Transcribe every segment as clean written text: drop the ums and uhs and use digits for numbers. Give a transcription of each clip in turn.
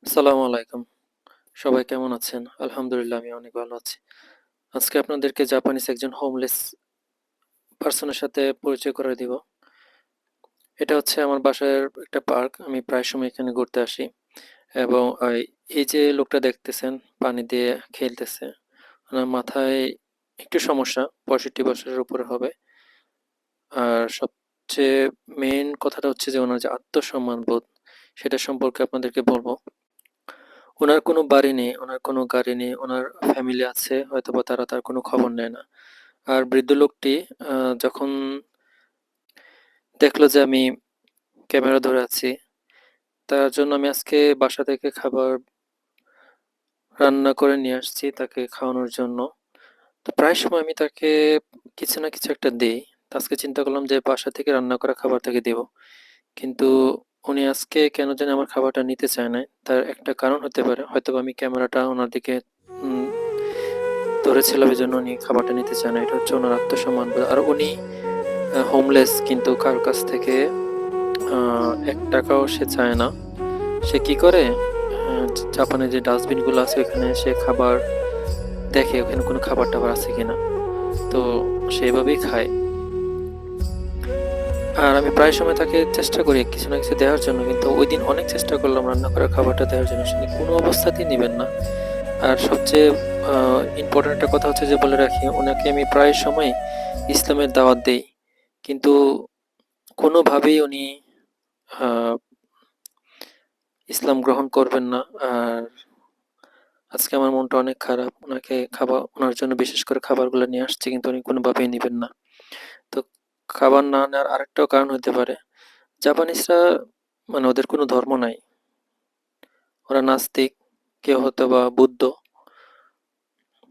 আসসালামু আলাইকুম। সবাই কেমন আছেন? আলহামদুলিল্লাহ আমি অনেক ভালো আছি। আজকে আপনাদেরকে জাপানিজ একজন হোমলেস পারসনের সাথে পরিচয় করে দিব। এটা হচ্ছে আমার বাসার একটা পার্ক। আমি প্রায় সময় এখানে ঘুরতে আসি এবং এই যে লোকটা দেখতেছেন পানি দিয়ে খেলতেছে, উনার মাথায় একটু সমস্যা, ৬৫ বছরের উপরে হবে। আর সবচেয়ে মেইন কথাটা হচ্ছে যে উনার যে আত্মসম্মানবোধ, সেটা সম্পর্কে আপনাদেরকে বলব। উনার কোনো বাড়ি নেই, উনার কোনো গাড়ি নেই, উনার ফ্যামিলি আছে হয়তোবা তারা তার কোনো খবর নেয় না। আর বৃদ্ধ লোকটি যখন দেখলো যে আমি ক্যামেরা ধরে আছি, তার জন্য আমি আজকে বাসা থেকে খাবার রান্না করে নিয়ে আসছি তাকে খাওয়ানোর জন্য। তো প্রায় সময় আমি তাকে কিছু না কিছু একটা দেই। তো আজকে চিন্তা করলাম যে বাসা থেকে রান্না করা খাবার তাকে দেব। কিন্তু উনি আজকে কেন জানি আমার খাবারটা নিতে চায় নাই। তার একটা কারণ হতে পারে। হয়তোবা আমি ক্যামেরাটা ওনার দিকে উম ধরেছিলাম এজন্য উনি খাবারটা নিতে চায় না। এটা হচ্ছে ওনার আত্মসম্মানবোধ। আর উনি হোমলেস, কিন্তু কারো কাছ থেকে ৳১ সে চায় না। সে কি করে? জাপানে যে ডাস্টবিনগুলো আছে ওখানে সে খাবার দেখে ওখানে কোনো খাবার-টাবার আছে কিনা। তো সে এভাবেই খায়। আর আমি প্রায় সময় তাকে চেষ্টা করি কিছু না কিছু দেওয়ার জন্য, কিন্তু ঐদিন অনেক চেষ্টা করলাম রান্না করা খাবারটা দেওয়ার জন্য। সে কোনো অবস্থাতেই নিবেন না। আর সবচেয়ে ইম্পোর্টেন্ট একটা কথা হচ্ছে যে বলে রাখি, উনাকে আমি প্রায় সময় ইসলামের দাওয়াত দেই। কিন্তু কোনোভাবেই উনি আ ইসলাম গ্রহণ করবেন না। আর আজকে আমার মনটা অনেক খারাপ। উনার জন্য বিশেষ করে খাবারগুলো নিয়ে আসছি, কিন্তু উনি কোনোভাবেই নিবেন না। তো খাবার না নেওয়ার আরেকটাও কারণ হতে পারে, জাপানিজরা মানে ওদের কোনো ধর্ম নাই। ওরা নাস্তিক, কেউ হয়তোবা বৌদ্ধ।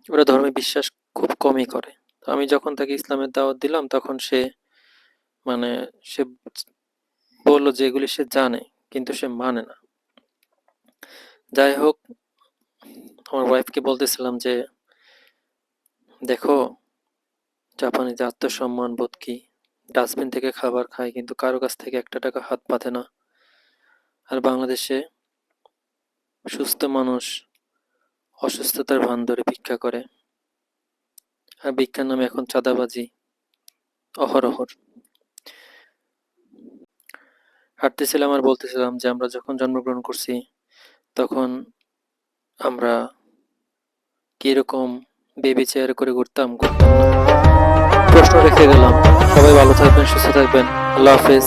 ওরা ধর্মে বিশ্বাস খুব কমই করে। তো আমি যখন তাকে ইসলামের দাওয়াত দিলাম তখন মানে সে বলল যে এগুলি সে জানে, কিন্তু সে মানে না। যাই হোক, আমার ওয়াইফকে বলতেছিলাম যে, "দেখো জাপানিজ আত্মসম্মান বোধ কি! ডাস্টবিন থেকে খাবার খায় কিন্তু কারো কাছ থেকে ৳১ হাত পাতে না। আর বাংলাদেশে সুস্থ মানুষ অসুস্থতার ভান ধরে ভিক্ষা করে। আর ভিক্ষার নামে এখন চাঁদাবাজি অহরহর।" হাঁটতেছিলাম আর বলতেছিলাম যে আমরা যখন জন্মগ্রহণ করছি তখন আমরা কিরকম বেবি চেয়ারে করে ঘুরতাম, ঘুরতাম না। প্রশ্ন রেখে গেলাম। সবাই ভালো থাকবেন, সুস্থ থাকবেন। আল্লাহ হাফেজ।